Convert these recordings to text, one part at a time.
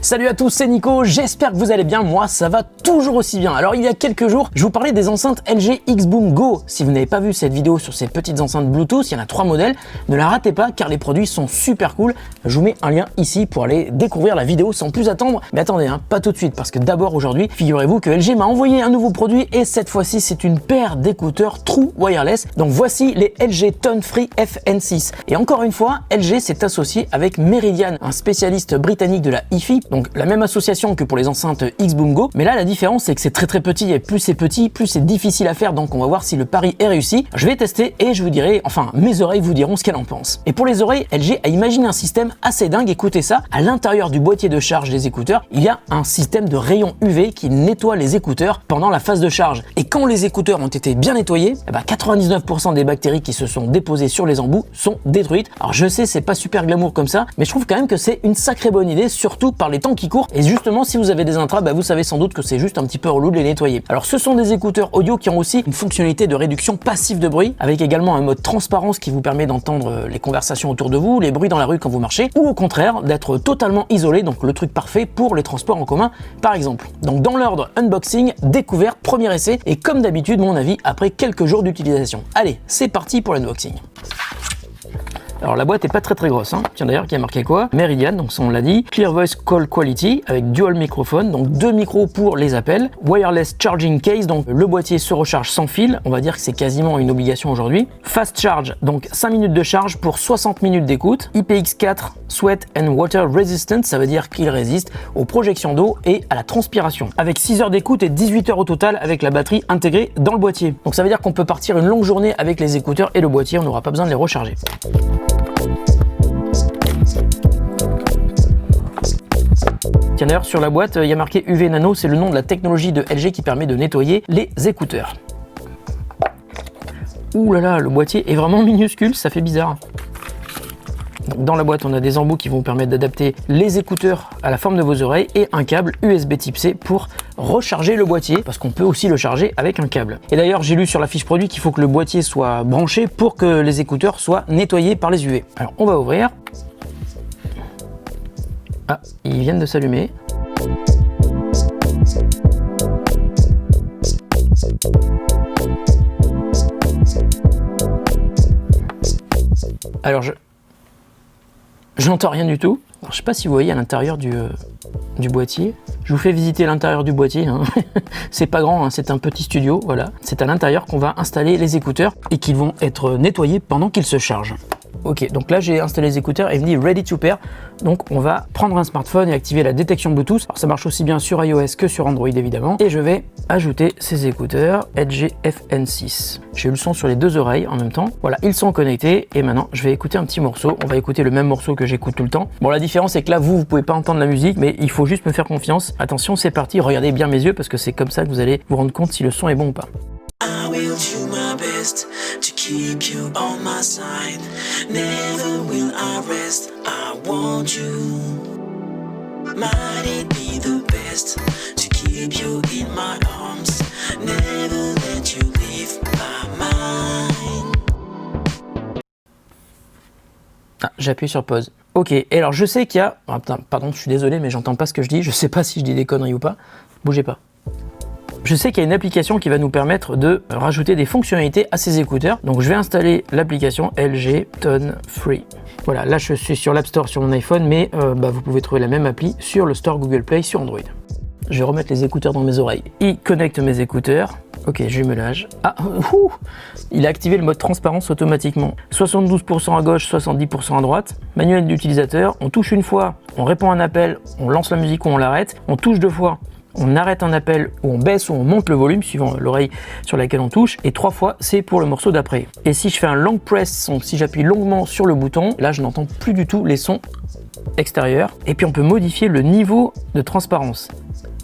Salut à tous, c'est Nico, j'espère que vous allez bien, moi ça va toujours aussi bien. Alors il y a quelques jours, je vous parlais des enceintes LG X-Boom Go. Si vous n'avez pas vu cette vidéo sur ces petites enceintes Bluetooth, il y en a 3 modèles, ne la ratez pas car les produits sont super cool. Je vous mets un lien ici pour aller découvrir la vidéo sans plus attendre. Mais attendez, pas tout de suite parce que d'abord aujourd'hui, figurez-vous que LG m'a envoyé un nouveau produit et cette fois-ci c'est une paire d'écouteurs True Wireless. Donc voici les LG Tone Free FN6. Et encore une fois, LG s'est associé avec Meridian, un spécialiste britannique de la hi-fi, donc la même association que pour les enceintes X-Boom Go, mais là la différence c'est que c'est très petit et plus c'est petit, plus c'est difficile à faire, donc on va voir si le pari est réussi. Je vais tester et je vous dirai, enfin mes oreilles vous diront ce qu'elles en pensent. Et pour les oreilles, LG a imaginé un système assez dingue, écoutez ça, à l'intérieur du boîtier de charge des écouteurs, il y a un système de rayons UV qui nettoie les écouteurs pendant la phase de charge. Et quand les écouteurs ont été bien nettoyés, 99% des bactéries qui se sont déposées sur les embouts sont détruites. Alors je sais, c'est pas super glamour comme ça, mais je trouve quand même que c'est une sacrée bonne idée, surtout par les temps qui courent. Et justement, si vous avez des intras, vous savez sans doute que c'est juste un petit peu relou de les nettoyer. Alors ce sont des écouteurs audio qui ont aussi une fonctionnalité de réduction passive de bruit, avec également un mode transparence qui vous permet d'entendre les conversations autour de vous, les bruits dans la rue quand vous marchez, ou au contraire d'être totalement isolé, donc le truc parfait pour les transports en commun par exemple. Donc dans l'ordre unboxing, découverte, premier essai, et comme d'habitude mon avis après quelques jours d'utilisation. Allez, c'est parti pour l'unboxing. Alors la boîte est pas très grosse, Tiens d'ailleurs, qui a marqué quoi? Meridian, donc ça on l'a dit. Clear Voice Call Quality avec dual microphone, donc 2 micros pour les appels. Wireless Charging Case, donc le boîtier se recharge sans fil, on va dire que c'est quasiment une obligation aujourd'hui. Fast Charge, donc 5 minutes de charge pour 60 minutes d'écoute. IPX4 Sweat and Water Resistant, ça veut dire qu'il résiste aux projections d'eau et à la transpiration. Avec 6 heures d'écoute et 18 heures au total avec la batterie intégrée dans le boîtier. Donc ça veut dire qu'on peut partir une longue journée avec les écouteurs et le boîtier, on n'aura pas besoin de les recharger. Tiens d'ailleurs sur la boîte il y a marqué UV Nano, c'est le nom de la technologie de LG qui permet de nettoyer les écouteurs. Ouh là là, le boîtier est vraiment minuscule, ça fait bizarre. Donc dans la boîte on a des embouts qui vont vous permettre d'adapter les écouteurs à la forme de vos oreilles et un câble USB type C pour recharger le boîtier, parce qu'on peut aussi le charger avec un câble. Et d'ailleurs j'ai lu sur la fiche produit qu'il faut que le boîtier soit branché pour que les écouteurs soient nettoyés par les UV. Alors on va ouvrir. Ah, ils viennent de s'allumer. Alors j'entends rien du tout. Alors, je sais pas si vous voyez à l'intérieur du boîtier. Je vous fais visiter l'intérieur du boîtier. C'est pas grand, c'est un petit studio. Voilà. C'est à l'intérieur qu'on va installer les écouteurs et qu'ils vont être nettoyés pendant qu'ils se chargent. Ok, donc là j'ai installé les écouteurs et il me dit Ready to Pair. Donc on va prendre un smartphone et activer la détection Bluetooth. Alors ça marche aussi bien sur iOS que sur Android évidemment. Et je vais ajouter ces écouteurs LG FN6. J'ai eu le son sur les deux oreilles en même temps. Voilà, ils sont connectés et maintenant je vais écouter un petit morceau. On va écouter le même morceau que j'écoute tout le temps. Bon, la différence c'est que là vous pouvez pas entendre la musique, mais il faut juste me faire confiance. Attention, c'est parti, regardez bien mes yeux parce que c'est comme ça que vous allez vous rendre compte si le son est bon ou pas. I will do my best to keep you on my side. Never will I rest. I want you. Might it be the best to keep you in my arms. Never let you leave my mind. Ah, j'appuie sur pause. Ok, et alors je sais qu'il y a... Ah, pardon, je suis désolé, mais j'entends pas ce que je dis. Je sais pas si je dis des conneries ou pas. Bougez pas. Je sais qu'il y a une application qui va nous permettre de rajouter des fonctionnalités à ces écouteurs. Donc je vais installer l'application LG Tone Free. Voilà, là je suis sur l'App Store sur mon iPhone, mais vous pouvez trouver la même appli sur le Store Google Play sur Android. Je vais remettre les écouteurs dans mes oreilles. Il connecte mes écouteurs. Ok, jumelage. Ah, il a activé le mode transparence automatiquement. 72% à gauche, 70% à droite. Manuel d'utilisateur. On touche une fois, on répond à un appel, on lance la musique ou on l'arrête. On touche deux fois, on arrête un appel ou on baisse ou on monte le volume suivant l'oreille sur laquelle on touche, et 3 fois c'est pour le morceau d'après. Et si je fais un long press, donc si j'appuie longuement sur le bouton, là je n'entends plus du tout les sons extérieurs. Et puis on peut modifier le niveau de transparence.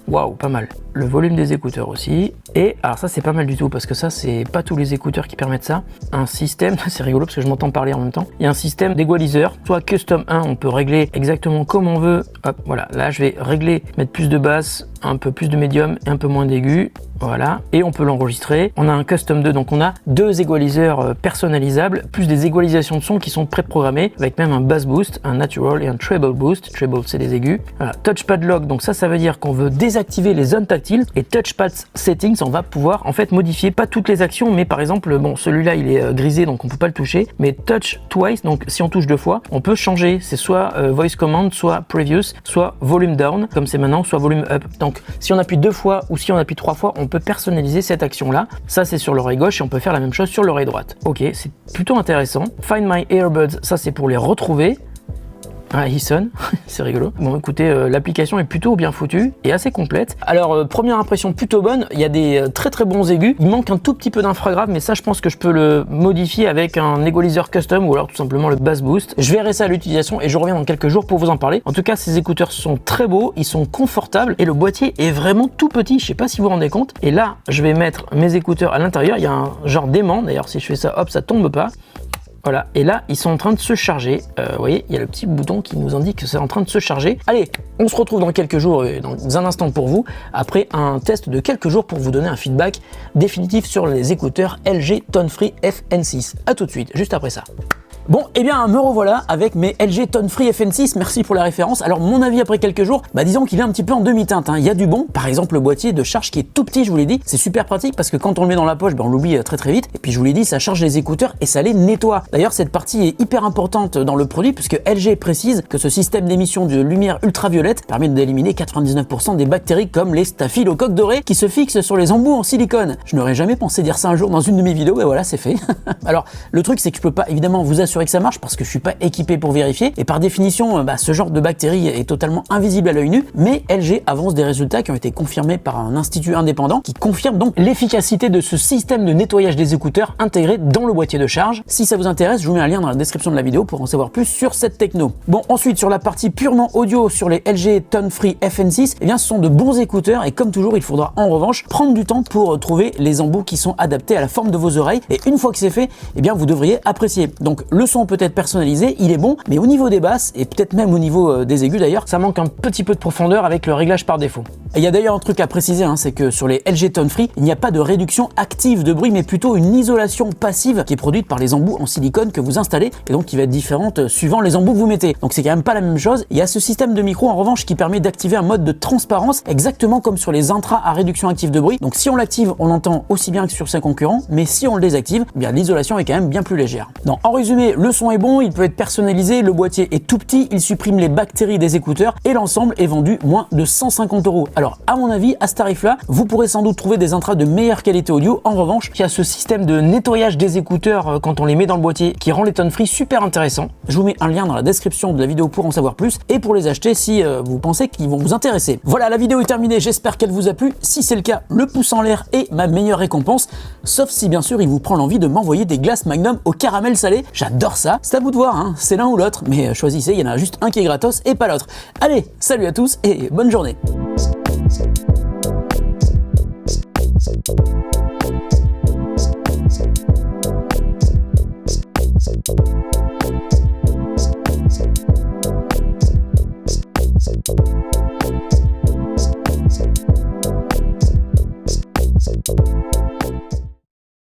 Waouh, pas mal. le volume des écouteurs aussi. Et alors ça c'est pas mal du tout parce que ça c'est pas tous les écouteurs qui permettent ça. Un système, c'est rigolo parce que je m'entends parler en même temps. Il y a un système d'égaliseur, soit custom 1, on peut régler exactement comme on veut. Hop, voilà, là je vais régler, mettre plus de basse, un peu plus de médium et un peu moins d'aigu. Voilà, et on peut l'enregistrer. On a un custom 2, donc on a 2 égaliseurs personnalisables, plus des égalisations de son qui sont préprogrammées, avec même un bass boost, un natural et un treble boost. Treble c'est des aigus. Voilà, touchpad lock, donc ça veut dire qu'on veut désactiver les zones tactiles, et touchpad settings, on va pouvoir en fait modifier pas toutes les actions, mais par exemple, bon celui-là il est grisé donc on peut pas le toucher, mais touch twice, donc si on touche 2 fois, on peut changer, c'est soit voice command, soit previous, soit volume down, comme c'est maintenant, soit volume up. Donc si on appuie 2 fois ou si on appuie 3 fois, on peut personnaliser cette action là. Ça c'est sur l'oreille gauche et on peut faire la même chose sur l'oreille droite. Ok, c'est plutôt intéressant. Find my earbuds, ça c'est pour les retrouver. Ah, il sonne, c'est rigolo. Bon, écoutez, l'application est plutôt bien foutue et assez complète. Alors, première impression plutôt bonne, il y a des très bons aigus. Il manque un tout petit peu d'infragrave, mais ça, je pense que je peux le modifier avec un égaliseur custom ou alors tout simplement le bass boost. Je verrai ça à l'utilisation et je reviens dans quelques jours pour vous en parler. En tout cas, ces écouteurs sont très beaux, ils sont confortables et le boîtier est vraiment tout petit. Je sais pas si vous vous rendez compte. Et là, je vais mettre mes écouteurs à l'intérieur. Il y a un genre d'aimant. D'ailleurs, si je fais ça, hop, ça tombe pas. Voilà, et là, ils sont en train de se charger. Vous voyez, il y a le petit bouton qui nous indique que c'est en train de se charger. Allez, on se retrouve dans quelques jours, dans un instant pour vous, après un test de quelques jours pour vous donner un feedback définitif sur les écouteurs LG Tone Free FN6. A tout de suite, juste après ça. Bon, eh bien, me revoilà avec mes LG Tone Free FN6, merci pour la référence. Alors, mon avis après quelques jours, disons qu'il est un petit peu en demi-teinte, hein. Il y a du bon, par exemple, le boîtier de charge qui est tout petit, je vous l'ai dit, c'est super pratique parce que quand on le met dans la poche, on l'oublie très vite. Et puis, je vous l'ai dit, ça charge les écouteurs et ça les nettoie. D'ailleurs, cette partie est hyper importante dans le produit puisque LG précise que ce système d'émission de lumière ultraviolette permet d'éliminer 99% des bactéries comme les staphylocoques dorés qui se fixent sur les embouts en silicone. Je n'aurais jamais pensé dire ça un jour dans une de mes vidéos, et voilà, c'est fait. Alors, le truc, c'est que je peux pas évidemment vous assurer que ça marche parce que je suis pas équipé pour vérifier et par définition ce genre de bactéries est totalement invisible à l'œil nu, mais LG avance des résultats qui ont été confirmés par un institut indépendant qui confirme donc l'efficacité de ce système de nettoyage des écouteurs intégré dans le boîtier de charge. Si ça vous intéresse, je vous mets un lien dans la description de la vidéo pour en savoir plus sur cette techno. Bon, ensuite sur la partie purement audio sur les LG Tone Free FN6, eh bien ce sont de bons écouteurs et comme toujours il faudra en revanche prendre du temps pour trouver les embouts qui sont adaptés à la forme de vos oreilles et une fois que c'est fait, eh bien vous devriez apprécier. Donc le son peut être personnalisé, il est bon, mais au niveau des basses et peut-être même au niveau des aigus d'ailleurs, ça manque un petit peu de profondeur avec le réglage par défaut. Et il y a d'ailleurs un truc à préciser, c'est que sur les LG Tone Free, il n'y a pas de réduction active de bruit, mais plutôt une isolation passive qui est produite par les embouts en silicone que vous installez et donc qui va être différente suivant les embouts que vous mettez. Donc c'est quand même pas la même chose. Il y a ce système de micro en revanche qui permet d'activer un mode de transparence exactement comme sur les intras à réduction active de bruit. Donc si on l'active, on entend aussi bien que sur ses concurrents, mais si on le désactive, eh bien l'isolation est quand même bien plus légère. Donc en résumé, le son est bon, il peut être personnalisé, le boîtier est tout petit, il supprime les bactéries des écouteurs et l'ensemble est vendu moins de 150 €. Alors à mon avis, à ce tarif-là, vous pourrez sans doute trouver des intras de meilleure qualité audio. En revanche, il y a ce système de nettoyage des écouteurs quand on les met dans le boîtier qui rend les Tone Free super intéressants. Je vous mets un lien dans la description de la vidéo pour en savoir plus et pour les acheter si vous pensez qu'ils vont vous intéresser. Voilà, la vidéo est terminée, j'espère qu'elle vous a plu. Si c'est le cas, le pouce en l'air est ma meilleure récompense, sauf si bien sûr il vous prend l'envie de m'envoyer des glaces Magnum au caramel salé. J'adore ça, c'est à vous de voir, c'est l'un ou l'autre, mais choisissez, il y en a juste un qui est gratos et pas l'autre. Allez, salut à tous et bonne journée. Thank you.